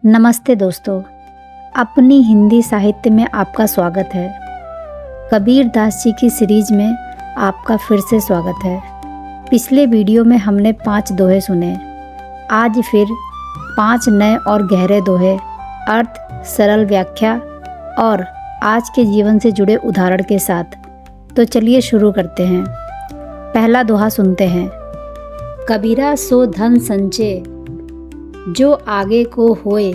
नमस्ते दोस्तों, अपनी हिंदी साहित्य में आपका स्वागत है। कबीर दास जी की सीरीज में आपका फिर से स्वागत है। पिछले वीडियो में हमने 5 दोहे सुने। आज फिर 5 नए और गहरे दोहे, अर्थ, सरल व्याख्या और आज के जीवन से जुड़े उदाहरण के साथ। तो चलिए शुरू करते हैं। पहला दोहा सुनते हैं। कबीरा सो धन संचय, जो आगे को होए,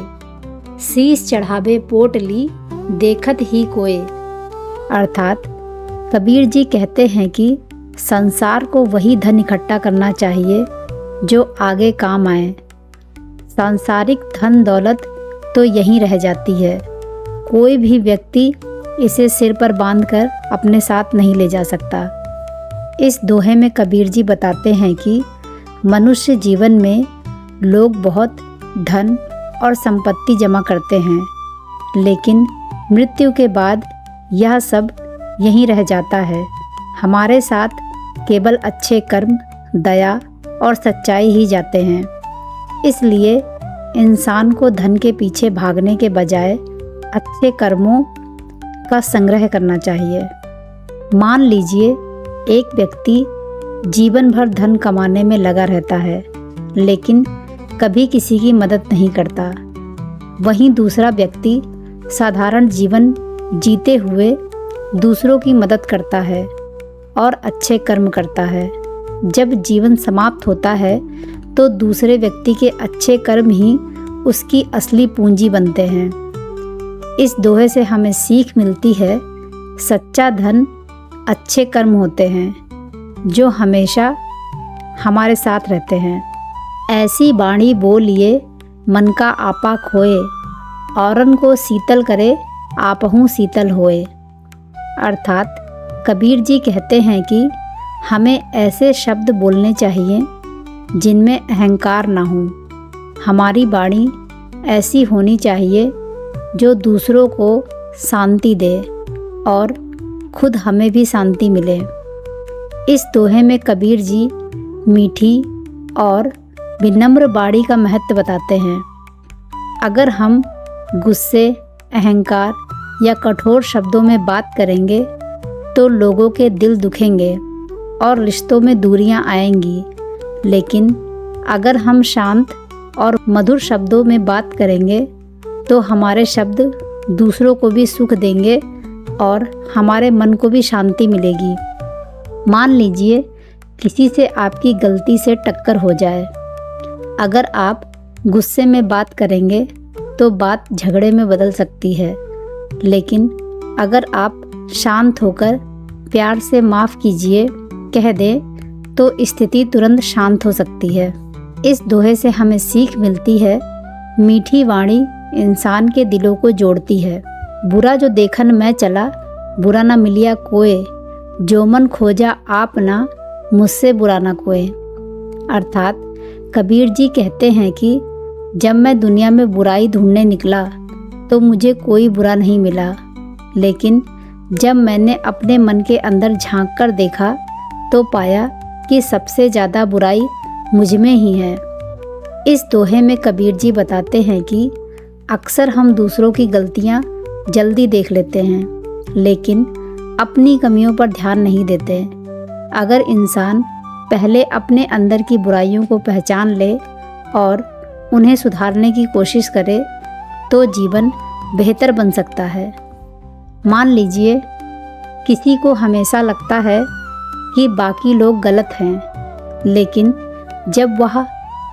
शीश चढ़ावे पोटली, देखत ही कोय। अर्थात कबीर जी कहते हैं कि संसार को वही धन इकट्ठा करना चाहिए जो आगे काम आए। सांसारिक धन दौलत तो यहीं रह जाती है, कोई भी व्यक्ति इसे सिर पर बांधकर अपने साथ नहीं ले जा सकता। इस दोहे में कबीर जी बताते हैं कि मनुष्य जीवन में लोग बहुत धन और संपत्ति जमा करते हैं, लेकिन मृत्यु के बाद यह सब यहीं रह जाता है। हमारे साथ केवल अच्छे कर्म, दया और सच्चाई ही जाते हैं। इसलिए इंसान को धन के पीछे भागने के बजाय अच्छे कर्मों का संग्रह करना चाहिए। मान लीजिए एक व्यक्ति जीवन भर धन कमाने में लगा रहता है, लेकिन कभी किसी की मदद नहीं करता। वहीं दूसरा व्यक्ति साधारण जीवन जीते हुए दूसरों की मदद करता है और अच्छे कर्म करता है। जब जीवन समाप्त होता है तो दूसरे व्यक्ति के अच्छे कर्म ही उसकी असली पूंजी बनते हैं। इस दोहे से हमें सीख मिलती है, सच्चा धन अच्छे कर्म होते हैं जो हमेशा हमारे साथ रहते हैं। ऐसी बाणी बोलिए, मन का आपा खोए, औरन को शीतल करे, आपहूँ शीतल होए। अर्थात कबीर जी कहते हैं कि हमें ऐसे शब्द बोलने चाहिए जिनमें अहंकार ना हो। हमारी वाणी ऐसी होनी चाहिए जो दूसरों को शांति दे और खुद हमें भी शांति मिले। इस दोहे में कबीर जी मीठी और विनम्र वाणी का महत्व बताते हैं। अगर हम गुस्से, अहंकार या कठोर शब्दों में बात करेंगे तो लोगों के दिल दुखेंगे और रिश्तों में दूरियां आएंगी। लेकिन अगर हम शांत और मधुर शब्दों में बात करेंगे तो हमारे शब्द दूसरों को भी सुख देंगे और हमारे मन को भी शांति मिलेगी। मान लीजिए किसी से आपकी गलती से टक्कर हो जाए। अगर आप गुस्से में बात करेंगे तो बात झगड़े में बदल सकती है, लेकिन अगर आप शांत होकर प्यार से माफ़ कीजिए कह दें तो स्थिति तुरंत शांत हो सकती है। इस दोहे से हमें सीख मिलती है, मीठी वाणी इंसान के दिलों को जोड़ती है। बुरा जो देखन मैं चला, बुरा ना मिलिया कोय, जो मन खोजा आप ना, मुझसे बुरा ना कोय। अर्थात कबीर जी कहते हैं कि जब मैं दुनिया में बुराई ढूंढने निकला तो मुझे कोई बुरा नहीं मिला, लेकिन जब मैंने अपने मन के अंदर झांक कर देखा तो पाया कि सबसे ज़्यादा बुराई मुझ में ही है। इस दोहे में कबीर जी बताते हैं कि अक्सर हम दूसरों की गलतियां जल्दी देख लेते हैं, लेकिन अपनी कमियों पर ध्यान नहीं देते। अगर इंसान पहले अपने अंदर की बुराइयों को पहचान ले और उन्हें सुधारने की कोशिश करे तो जीवन बेहतर बन सकता है। मान लीजिए किसी को हमेशा लगता है कि बाकी लोग गलत हैं, लेकिन जब वह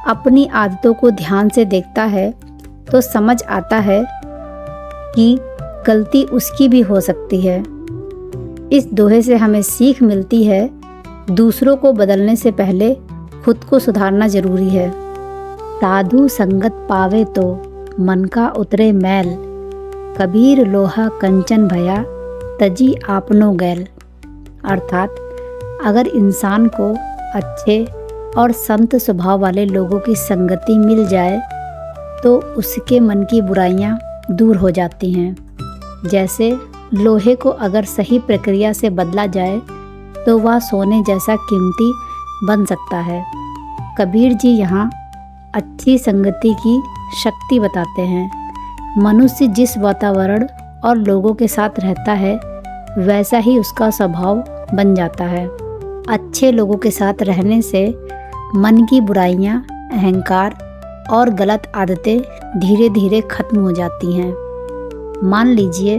अपनी आदतों को ध्यान से देखता है तो समझ आता है कि गलती उसकी भी हो सकती है। इस दोहे से हमें सीख मिलती है, दूसरों को बदलने से पहले खुद को सुधारना जरूरी है। साधु संगत पावे तो मन का उतरे मैल, कबीर लोहा कंचन भया, तजी आपनो गैल। अर्थात अगर इंसान को अच्छे और संत स्वभाव वाले लोगों की संगति मिल जाए तो उसके मन की बुराइयां दूर हो जाती हैं। जैसे लोहे को अगर सही प्रक्रिया से बदला जाए तो वह सोने जैसा कीमती बन सकता है। कबीर जी यहाँ अच्छी संगति की शक्ति बताते हैं। मनुष्य जिस वातावरण और लोगों के साथ रहता है वैसा ही उसका स्वभाव बन जाता है। अच्छे लोगों के साथ रहने से मन की बुराइयां, अहंकार और गलत आदतें धीरे धीरे खत्म हो जाती हैं। मान लीजिए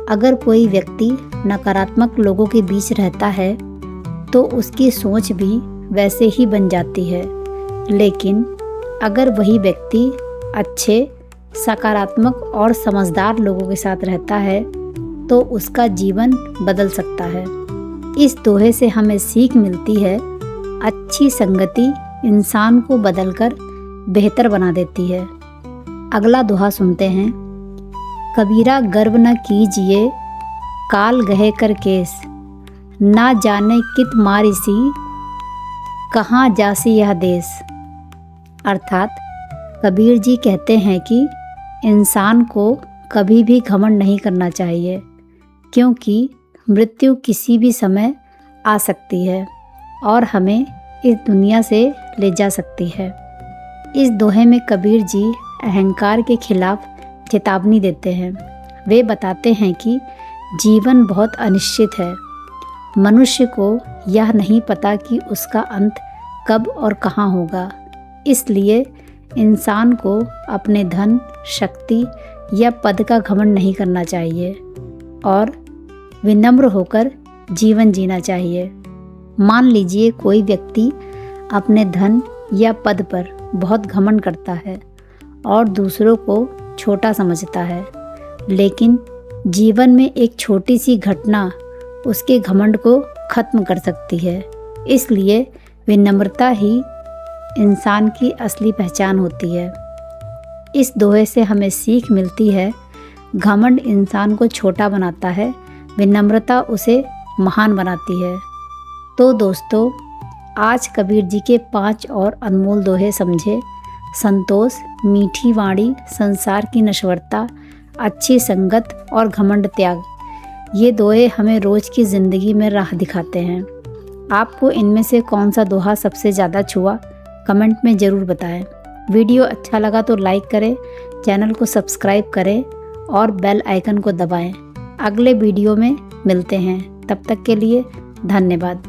अगर कोई व्यक्ति नकारात्मक लोगों के बीच रहता है तो उसकी सोच भी वैसे ही बन जाती है। लेकिन अगर वही व्यक्ति अच्छे, सकारात्मक और समझदार लोगों के साथ रहता है तो उसका जीवन बदल सकता है। इस दोहे से हमें सीख मिलती है, अच्छी संगति इंसान को बदलकर बेहतर बना देती है। अगला दोहा सुनते हैं। कबीरा गर्व न कीजिए, काल गहे कर केस, ना जाने कित मारिसी, कहाँ जासी यह देश। अर्थात कबीर जी कहते हैं कि इंसान को कभी भी घमंड नहीं करना चाहिए, क्योंकि मृत्यु किसी भी समय आ सकती है और हमें इस दुनिया से ले जा सकती है। इस दोहे में कबीर जी अहंकार के खिलाफ चेतावनी देते हैं। वे बताते हैं कि जीवन बहुत अनिश्चित है। मनुष्य को यह नहीं पता कि उसका अंत कब और कहाँ होगा। इसलिए इंसान को अपने धन, शक्ति या पद का घमंड नहीं करना चाहिए और विनम्र होकर जीवन जीना चाहिए। मान लीजिए कोई व्यक्ति अपने धन या पद पर बहुत घमंड करता है और दूसरों को छोटा समझता है, लेकिन जीवन में एक छोटी सी घटना उसके घमंड को खत्म कर सकती है। इसलिए विनम्रता ही इंसान की असली पहचान होती है। इस दोहे से हमें सीख मिलती है, घमंड इंसान को छोटा बनाता है, विनम्रता उसे महान बनाती है। तो दोस्तों, आज कबीर जी के 5 और अनमोल दोहे समझे। संतोष, मीठी वाणी, संसार की नश्वरता, अच्छी संगत और घमंड त्याग। ये दोहे हमें रोज़ की ज़िंदगी में राह दिखाते हैं। आपको इनमें से कौन सा दोहा सबसे ज़्यादा छुआ, कमेंट में ज़रूर बताएं। वीडियो अच्छा लगा तो लाइक करें, चैनल को सब्सक्राइब करें और बेल आइकन को दबाएं। अगले वीडियो में मिलते हैं। तब तक के लिए धन्यवाद।